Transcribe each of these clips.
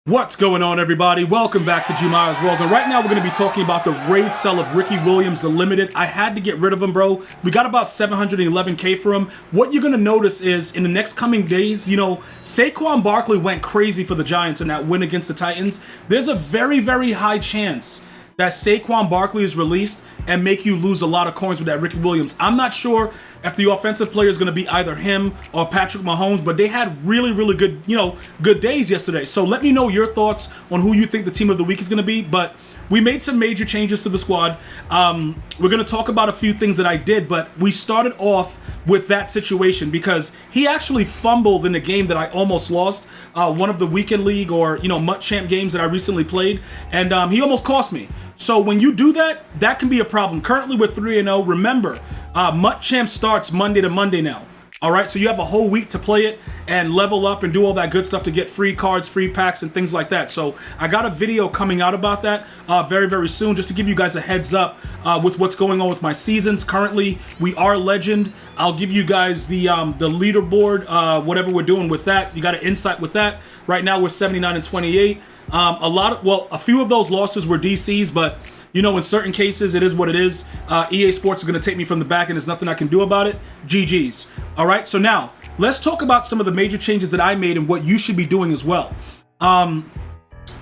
What's going on, everybody? Welcome back to GmiasWorld, and right now we're going to be talking about the raid sell of Ricky Williams, the limited. I had to get rid of him, bro. We got about 711K for him. What you're going to notice is, in the next coming days, Saquon Barkley went crazy for the Giants in that win against the Titans. There's a very, very high chance that Saquon Barkley is released and make you lose a lot of coins with that Ricky Williams. I'm not sure if the offensive player is going to be either him or Patrick Mahomes, but they had really, really good, good days yesterday. So let me know your thoughts on who you think the team of the week is going to be. But we made some major changes to the squad. We're going to talk about a few things that I did, but we started off with that situation because he actually fumbled in a game that I almost lost, one of the weekend league or MUT champ games that I recently played, and he almost cost me. So when you do that, that can be a problem. Currently we're 3-0. Remember, MUT champ starts Monday to Monday now. All right, so you have a whole week to play it and level up and do all that good stuff to get free cards, free packs, and things like that. So I got a video coming out about that very, very soon, just to give you guys a heads up with what's going on with my seasons. Currently, we are legend. I'll give you guys the leaderboard, whatever we're doing with that. You got an insight with that. Right now, we're 79 and 28. A few of those losses were DCs, but in certain cases, it is what it is. EA Sports is going to take me from the back, and there's nothing I can do about it. GG's. All right, so now, let's talk about some of the major changes that I made and what you should be doing as well.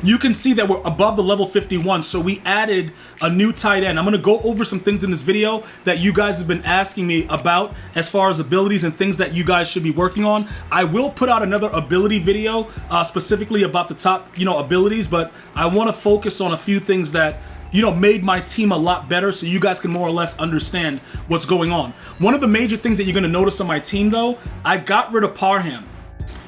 You can see that we're above the level 51, so we added a new tight end. I'm going to go over some things in this video that you guys have been asking me about as far as abilities and things that you guys should be working on. I will put out another ability video specifically about the top, abilities, but I want to focus on a few things that made my team a lot better so you guys can more or less understand what's going on. One of the major things that you're going to notice on my team, though, I got rid of Parham.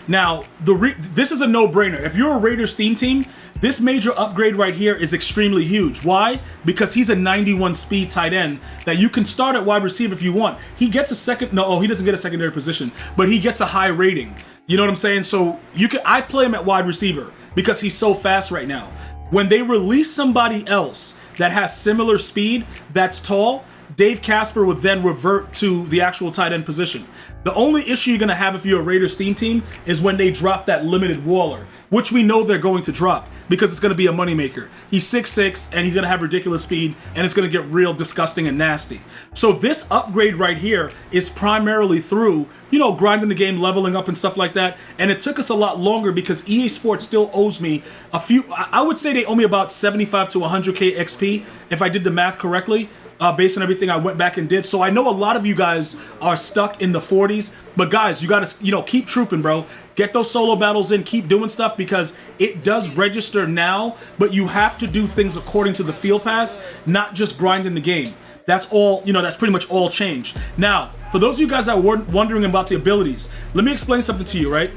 Now, this is a no-brainer. If you're a Raiders theme team, this major upgrade right here is extremely huge. Why? Because he's a 91 speed tight end that you can start at wide receiver if you want. He gets he doesn't get a secondary position, but he gets a high rating. You know what I'm saying? So I play him at wide receiver because he's so fast right now. When they release somebody else that has similar speed, that's tall, Dave Casper would then revert to the actual tight end position. The only issue you're going to have if you're a Raiders theme team is when they drop that limited Waller, which we know they're going to drop because it's going to be a moneymaker. He's 6'6", and he's going to have ridiculous speed, and it's going to get real disgusting and nasty. So this upgrade right here is primarily through, grinding the game, leveling up and stuff like that, and it took us a lot longer because EA Sports still owes me I would say they owe me about 75 to 100K XP, if I did the math correctly. Based on everything I went back and did. So I know a lot of you guys are stuck in the 40s, but guys, you got to, keep trooping, bro. Get those solo battles in, keep doing stuff because it does register now, but you have to do things according to the field pass, not just grinding the game. That's all, that's pretty much all changed. Now, for those of you guys that were wondering about the abilities, let me explain something to you, right?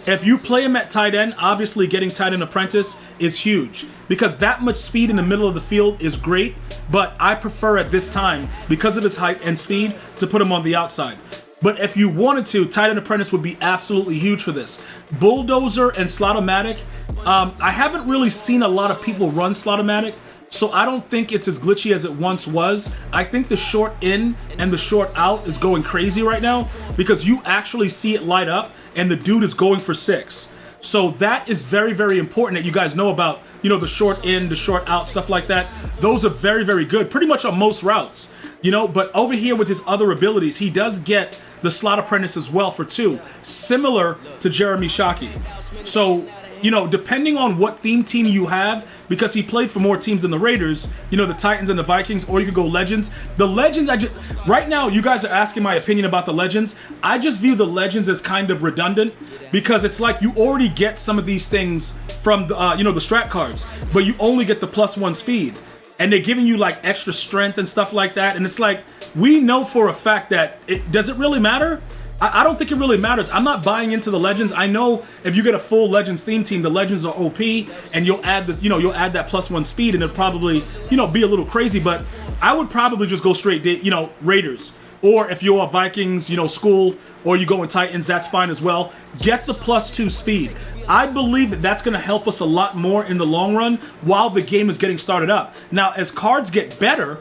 If you play him at tight end, obviously getting tight end apprentice is huge because that much speed in the middle of the field is great, but I prefer at this time, because of his height and speed, to put him on the outside. But if you wanted to, tight end apprentice would be absolutely huge for this. Bulldozer and Slot-O-Matic, I haven't really seen a lot of people run Slot-O-Matic, so I don't think it's as glitchy as it once was. I think the short in and the short out is going crazy right now because you actually see it light up and the dude is going for 6. So that is very, very important that you guys know about, the short in, the short out, stuff like that. Those are very, very good, pretty much on most routes, but over here with his other abilities, he does get the slot apprentice as well for 2, similar to Jeremy Shockey. So, depending on what theme team you have, because he played for more teams than the Raiders, the Titans and the Vikings, or you could go Legends. The Legends, right now, you guys are asking my opinion about the Legends. I just view the Legends as kind of redundant because it's like you already get some of these things from the, the strat cards, but you only get the +1 speed. And they're giving you like extra strength and stuff like that. And it's like, we know for a fact that does it really matter? I don't think it really matters. I'm not buying into the Legends. I know if you get a full Legends theme team, the Legends are OP, and you'll add this, you'll add that +1 speed, and it'll probably, be a little crazy. But I would probably just go straight, Raiders. Or if you're a Vikings, school, or you go in Titans, that's fine as well. Get the +2 speed. I believe that that's going to help us a lot more in the long run while the game is getting started up. Now, as cards get better,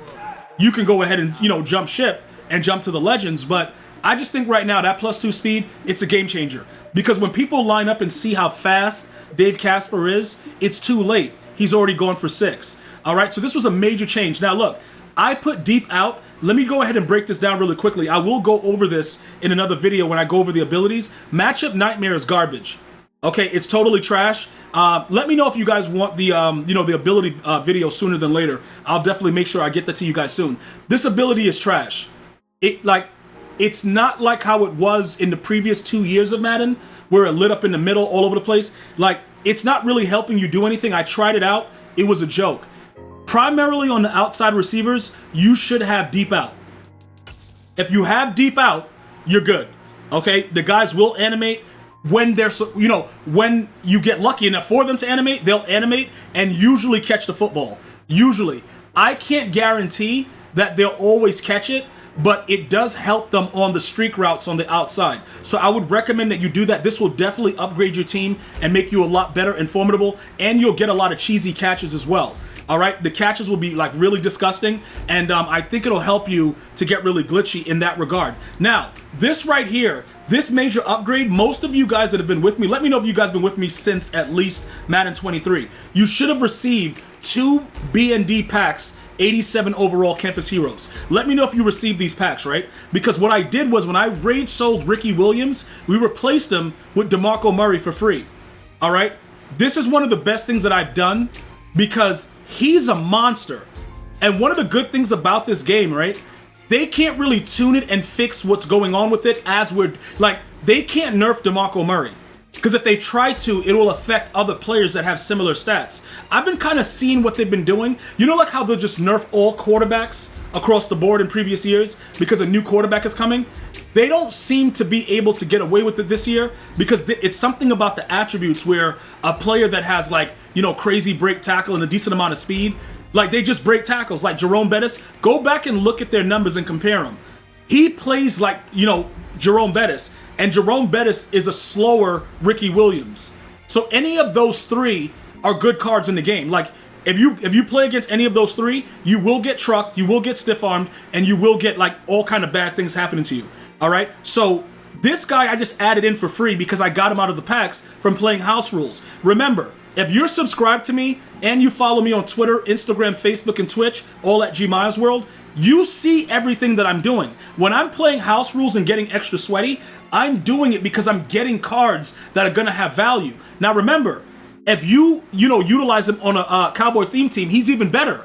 you can go ahead and, jump ship and jump to the Legends, but I just think right now that +2 speed, it's a game changer. Because when people line up and see how fast Dave Casper is, it's too late. He's already gone for 6. All right, so this was a major change. Now look, I put deep out. Let me go ahead and break this down really quickly. I will go over this in another video when I go over the abilities. Matchup Nightmare is garbage. Okay, it's totally trash. Let me know if you guys want the the ability video sooner than later. I'll definitely make sure I get that to you guys soon. This ability is trash. It's not like how it was in the previous 2 years of Madden, where it lit up in the middle all over the place. Like, it's not really helping you do anything. I tried it out. It was a joke. Primarily on the outside receivers, you should have deep out. If you have deep out, you're good. Okay, the guys will animate. When they're, when you get lucky enough for them to animate, they'll animate and usually catch the football. Usually. I can't guarantee that they'll always catch it, but it does help them on the streak routes on the outside. So I would recommend that you do that. This will definitely upgrade your team and make you a lot better and formidable, and you'll get a lot of cheesy catches as well. All right, the catches will be like really disgusting, and I think it'll help you to get really glitchy in that regard. Now, this right here, this major upgrade, most of you guys that have been with me, let me know if you guys have been with me since at least Madden 23. You should have received 2 B&D packs, 87 overall campus heroes. Let me know if you received these packs, right? Because what I did was when I raid sold Ricky Williams, we replaced him with DeMarco Murray for free. All right, this is one of the best things that I've done because he's a monster. And one of the good things about this game, right? They can't really tune it and fix what's going on with it as we're like, they can't nerf DeMarco Murray. Because if they try to, it will affect other players that have similar stats. I've been kind of seeing what they've been doing. You know, like how they'll just nerf all quarterbacks across the board in previous years because a new quarterback is coming? They don't seem to be able to get away with it this year because it's something about the attributes where a player that has like, crazy break tackle and a decent amount of speed, like they just break tackles like Jerome Bettis. Go back and look at their numbers and compare them. He plays like, Jerome Bettis, and Jerome Bettis is a slower Ricky Williams. So any of those 3 are good cards in the game. Like if you play against any of those 3, you will get trucked, you will get stiff-armed, and you will get like all kind of bad things happening to you. All right, so this guy I just added in for free because I got him out of the packs from playing house rules. Remember, if you're subscribed to me and you follow me on Twitter, Instagram, Facebook, and Twitch, all at GmiasWorld, you see everything that I'm doing. When I'm playing house rules and getting extra sweaty, I'm doing it because I'm getting cards that are gonna have value. Now remember, if you utilize him on a Cowboy theme team, he's even better.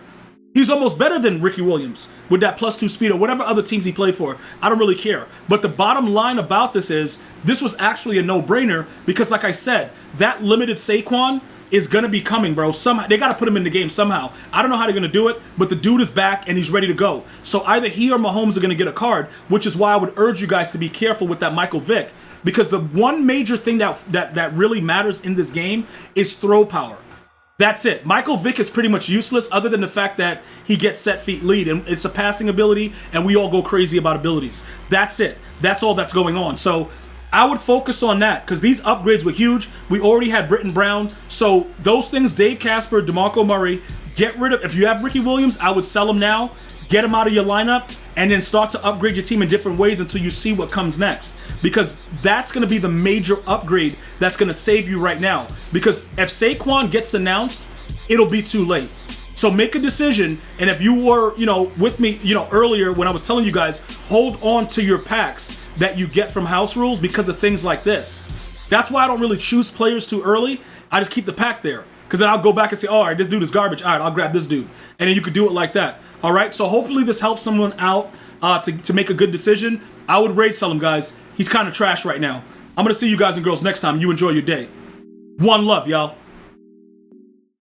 He's almost better than Ricky Williams with that +2 speed or whatever other teams he played for. I don't really care. But the bottom line about this is, this was actually a no-brainer because like I said, that limited Saquon is going to be coming, bro. Somehow they got to put him in the game somehow. I don't know how they're going to do it, but the dude is back and he's ready to go. So either he or Mahomes are going to get a card, which is why I would urge you guys to be careful with that Michael Vick, because the one major thing that really matters in this game is throw power. That's it. Michael Vick is pretty much useless other than the fact that he gets set feet lead and it's a passing ability and we all go crazy about abilities. That's it. That's all that's going on. So I would focus on that because these upgrades were huge. We already had Britton Brown. So those things, Dave Casper, DeMarco Murray, get rid of. If you have Ricky Williams, I would sell him now, get him out of your lineup, and then start to upgrade your team in different ways until you see what comes next. Because that's going to be the major upgrade that's going to save you right now. Because if Saquon gets announced, it'll be too late. So make a decision, and if you were, with me, earlier when I was telling you guys, hold on to your packs that you get from house rules because of things like this. That's why I don't really choose players too early. I just keep the pack there. Because then I'll go back and say, all right, this dude is garbage. All right, I'll grab this dude. And then you could do it like that. All right, so hopefully this helps someone out to make a good decision. I would rate sell him, guys. He's kind of trash right now. I'm going to see you guys and girls next time. You enjoy your day. One love, y'all.